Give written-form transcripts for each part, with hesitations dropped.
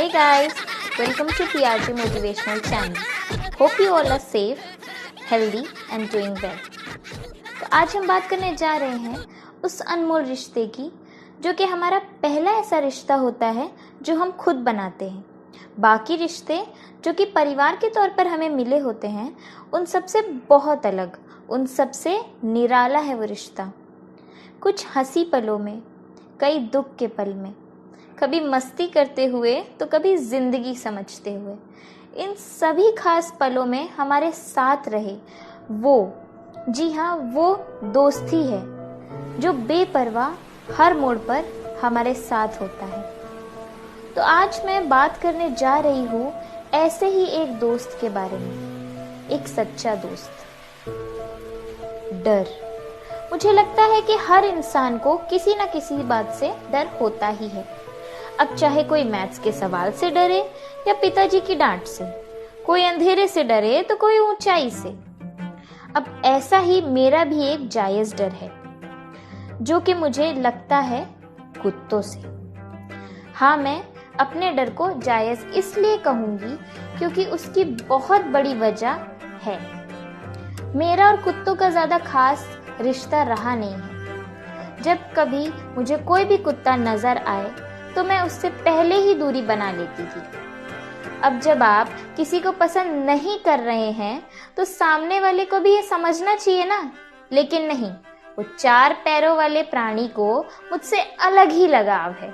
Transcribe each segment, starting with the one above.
Hey guys, welcome to PRG Motivational Channel. Hope you all are safe, healthy and doing well. तो आज हम बात करने जा रहे हैं उस अनमोल रिश्ते की जो कि हमारा पहला ऐसा रिश्ता होता है जो हम खुद बनाते हैं। बाकी रिश्ते जो कि परिवार के तौर पर हमें मिले होते हैं उन सबसे बहुत अलग, उन सबसे निराला है वो रिश्ता। कुछ हंसी पलों में, कई दुख के पल में, कभी मस्ती करते हुए तो कभी जिंदगी समझते हुए, इन सभी खास पलों में हमारे साथ रहे वो, जी हाँ, वो दोस्त ही है जो बेपरवाह हर मोड़ पर हमारे साथ होता है। तो आज मैं बात करने जा रही हूँ ऐसे ही एक दोस्त के बारे में, एक सच्चा दोस्त। डर। मुझे लगता है कि हर इंसान को किसी न किसी बात से डर होता ही है। अब चाहे कोई मैथ्स के सवाल से डरे या पिताजी की डांट से, कोई अंधेरे से डरे तो कोई ऊंचाई से। अब ऐसा ही मेरा भी एक जायज डर है जो कि मुझे लगता है कुत्तों से। हाँ, मैं अपने डर को जायज इसलिए कहूंगी क्योंकि उसकी बहुत बड़ी वजह है। मेरा और कुत्तों का ज्यादा खास रिश्ता रहा नहीं है। जब कभी मुझे कोई भी कुत्ता नजर आए तो मैं उससे पहले ही दूरी बना लेती थी। अब जब आप किसी को पसंद नहीं कर रहे हैं तो सामने वाले को भी ये समझना चाहिए ना, लेकिन नहीं, वो चार पैरों वाले प्राणी को मुझसे अलग ही लगाव है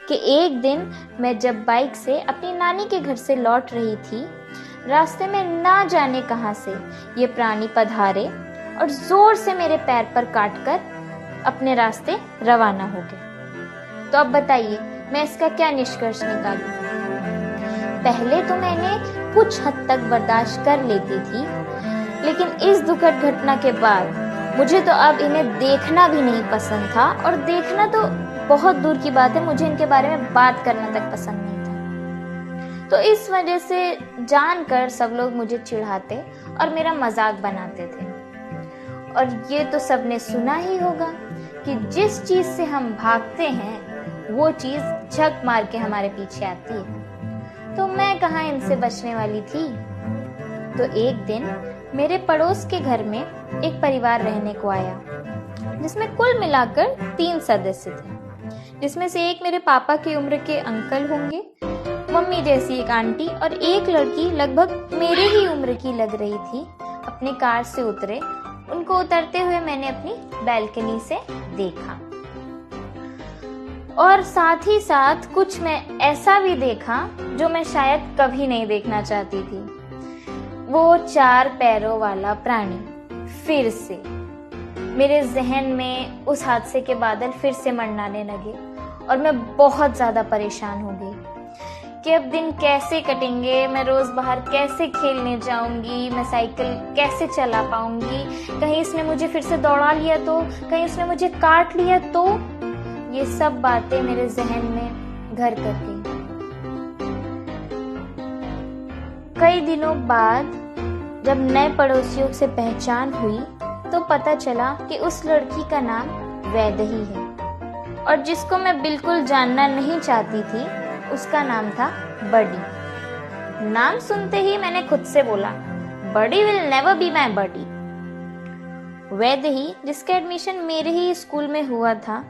कि एक दिन मैं जब बाइक से अपनी नानी के घर से लौट रही थी, रास्ते में ना जाने कहां से ये प्राणी पधारे और जोर से मेरे पैर पर काटकर अपने रास्ते रवाना हो गए। तो अब बताइए मैं इसका क्या निष्कर्ष निकालूं? पहले तो मैंने कुछ हद तक बर्दाश्त कर लेती थी, लेकिन इस दुखद घटना के बाद मुझे तो अब इन्हें देखना भी नहीं पसंद था, और देखना तो बहुत दूर की बात है, मुझे इनके बारे में बात करना तक पसंद नहीं था। तो इस वजह से जानकर सब लोग मुझे चिढ़ाते और मेरा मजाक बनाते थे। और ये तो सबने सुना ही होगा कि जिस चीज से हम भागते हैं वो चीज झक मार के हमारे पीछे आती है। तो मैं कहाँ इनसे बचने वाली थी। तो एक दिन मेरे पड़ोस के घर में एक परिवार रहने को आया जिसमें कुल मिलाकर 3 सदस्य थे, जिसमें से एक मेरे पापा की उम्र के अंकल होंगे, मम्मी जैसी एक आंटी और एक लड़की लगभग मेरे ही उम्र की लग रही थी। अपनी कार से उतरे, उनको उतरते हुए मैंने अपनी बैल्कनी से देखा, और साथ ही साथ कुछ मैं ऐसा भी देखा जो मैं शायद कभी नहीं देखना चाहती थी। वो 4 पैरों वाला प्राणी फिर से मेरे जहन में उस हादसे के बादल फिर से मंडराने लगे, और मैं बहुत ज्यादा परेशान हो गई कि अब दिन कैसे कटेंगे, मैं रोज बाहर कैसे खेलने जाऊंगी, मैं साइकिल कैसे चला पाऊंगी, कहीं इसने मुझे फिर से दौड़ा लिया तो, कहीं इसने मुझे काट लिया तो। ये सब बातें मेरे जहन में घर कर गई। कई दिनों बाद जब नए पड़ोसियों से पहचान हुई तो पता चला कि उस लड़की का नाम वैदेही है, और जिसको मैं बिल्कुल जानना नहीं चाहती थी उसका नाम था बडी। नाम सुनते ही मैंने खुद से बोला, बडी विल नेवर बी माय बडी। वैदेही, जिसका एडमिशन मेरे ही स्कूल में हुआ था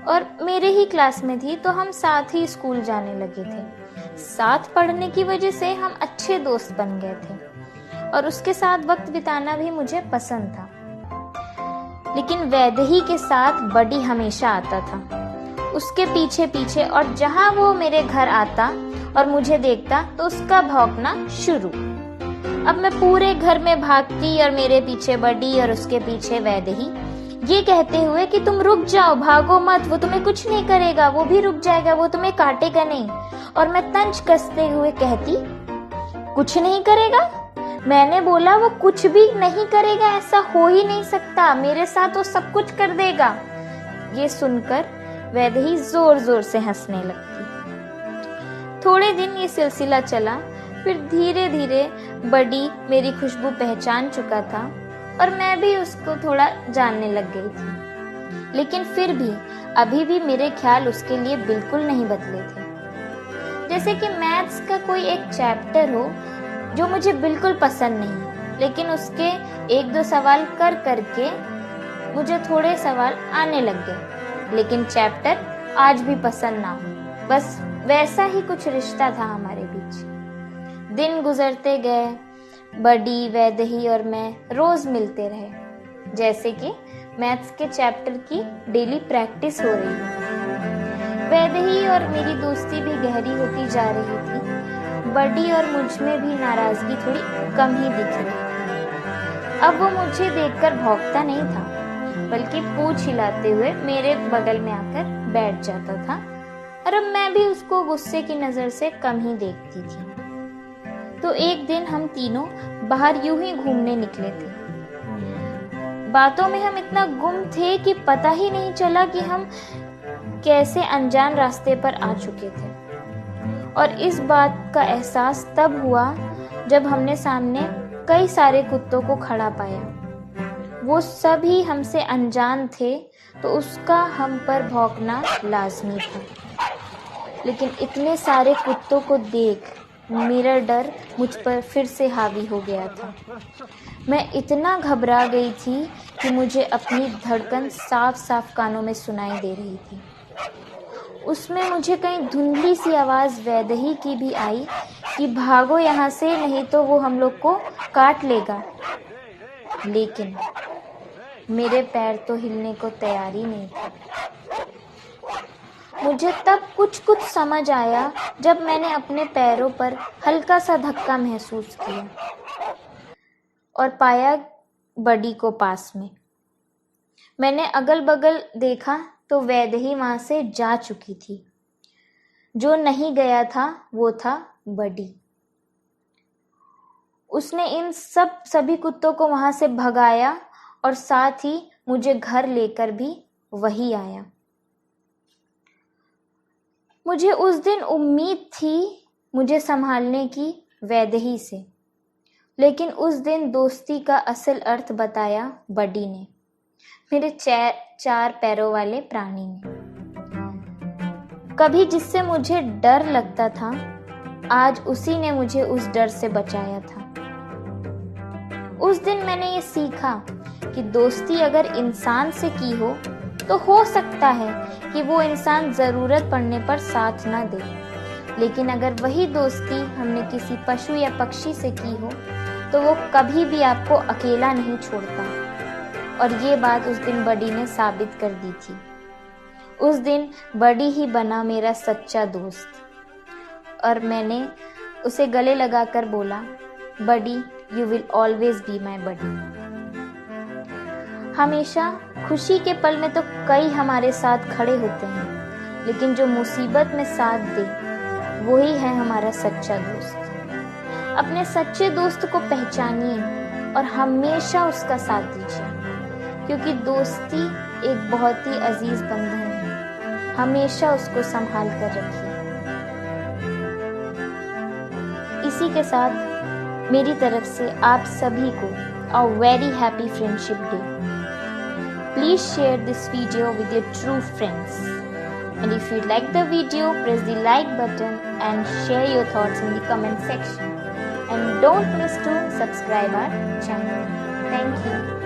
और मेरे ही क्लास में थी, तो हम साथ ही स्कूल जाने लगे थे। साथ पढ़ने की वजह से हम अच्छे दोस्त बन गए थे, और उसके साथ वक्त बिताना भी मुझे पसंद था। लेकिन वैदेही के साथ बडी हमेशा आता था, उसके पीछे पीछे, और जहां वो मेरे घर आता और मुझे देखता तो उसका भौंकना शुरू। अब मैं पूरे घर में भागती और मेरे पीछे बडी और उसके पीछे वैदेही, ये कहते हुए कि तुम रुक जाओ, भागो मत, वो तुम्हें कुछ नहीं करेगा, वो भी रुक जाएगा, वो तुम्हें काटेगा नहीं। और मैं तंज कसते हुए कहती, कुछ नहीं करेगा? मैंने बोला वो कुछ भी नहीं करेगा, ऐसा हो ही नहीं सकता, मेरे साथ वो सब कुछ कर देगा। ये सुनकर वैदेही जोर जोर से हंसने लगती। थोड़े दिन ये सिलसिला चला, फिर धीरे धीरे बडी मेरी खुशबू पहचान चुका था और मैं भी उसको थोड़ा जानने लग गई थी। लेकिन फिर भी अभी भी मेरे ख्याल उसके लिए बिल्कुल नहीं बदले थे। जैसे कि मैथ्स का कोई एक चैप्टर हो जो मुझे बिल्कुल पसंद नहीं, लेकिन उसके एक दो सवाल कर करके मुझे थोड़े सवाल आने लग गए, लेकिन चैप्टर आज भी पसंद ना हो। बस वैसा ही कुछ रिश्ता था हमारे बीच। दिन गुजरते गए, बडी, वैदेही और मैं रोज मिलते रहे, जैसे कि मैथ्स के चैप्टर की डेली प्रैक्टिस हो रही है। वैदेही और मेरी दोस्ती भी गहरी होती जा रही थी। बडी और मुझ में भी नाराजगी थोड़ी कम ही दिख रही थी। अब वो मुझे देखकर भौंकता नहीं था, बल्कि पूंछ हिलाते हुए मेरे बगल में आकर बैठ जाता था, और अब मैं भी उसको गुस्से की नजर से कम ही देखती थी। तो एक दिन हम तीनों बाहर यूं ही घूमने निकले थे। बातों में हम इतना गुम थे कि पता ही नहीं चला कि हम कैसे अनजान रास्ते पर आ चुके थे। और इस बात का एहसास तब हुआ जब हमने सामने कई सारे कुत्तों को खड़ा पाया। वो सभी हमसे अनजान थे, तो उसका हम पर भौंकना लाजमी था। लेकिन इतने सारे कुत्तों को देख मेरा डर मुझ पर फिर से हावी हो गया था। मैं इतना घबरा गई थी कि मुझे अपनी धड़कन साफ साफ कानों में सुनाई दे रही थी। उसमें मुझे कहीं धुंधली सी आवाज़ वैदेही की भी आई कि भागो यहाँ से, नहीं तो वो हम लोग को काट लेगा। लेकिन मेरे पैर तो हिलने को तैयार ही नहीं थे। मुझे तब कुछ समझ आया जब मैंने अपने पैरों पर हल्का सा धक्का महसूस किया और पाया बडी को पास में। मैंने अगल बगल देखा तो वैदेही वहां से जा चुकी थी। जो नहीं गया था वो था बडी। उसने इन सभी कुत्तों को वहां से भगाया और साथ ही मुझे घर लेकर भी वही आया। मुझे उस दिन उम्मीद थी मुझे संभालने की वैदेही से, लेकिन उस दिन दोस्ती का असल अर्थ बताया बडी ने, मेरे चार पैरों वाले प्राणी ने। कभी जिससे मुझे डर लगता था, आज उसी ने मुझे उस डर से बचाया था। उस दिन मैंने ये सीखा कि दोस्ती अगर इंसान से की हो सकता है कि वो इंसान जरूरत पड़ने पर साथ ना दे, लेकिन अगर वही दोस्ती हमने किसी पशु या पक्षी से की हो तो वो कभी भी आपको अकेला नहीं छोड़ता। और ये बात उस दिन बडी ने साबित कर दी थी। उस दिन बडी ही बना मेरा सच्चा दोस्त, और मैंने उसे गले लगाकर बोला, buddy, you will always be my buddy. हमेशा खुशी के पल में तो कई हमारे साथ खड़े होते हैं, लेकिन जो मुसीबत में साथ दे वही है हमारा सच्चा दोस्त। अपने सच्चे दोस्त को पहचानिए और हमेशा उसका साथ दीजिए, क्योंकि दोस्ती एक बहुत ही अजीज बंधन है। हमेशा उसको संभाल कर रखिए। इसी के साथ मेरी तरफ से आप सभी को a very happy friendship day. Please share this video with your true friends. And if you like the video, press the like button and share your thoughts in the comment section. And don't miss to subscribe our channel. Thank you.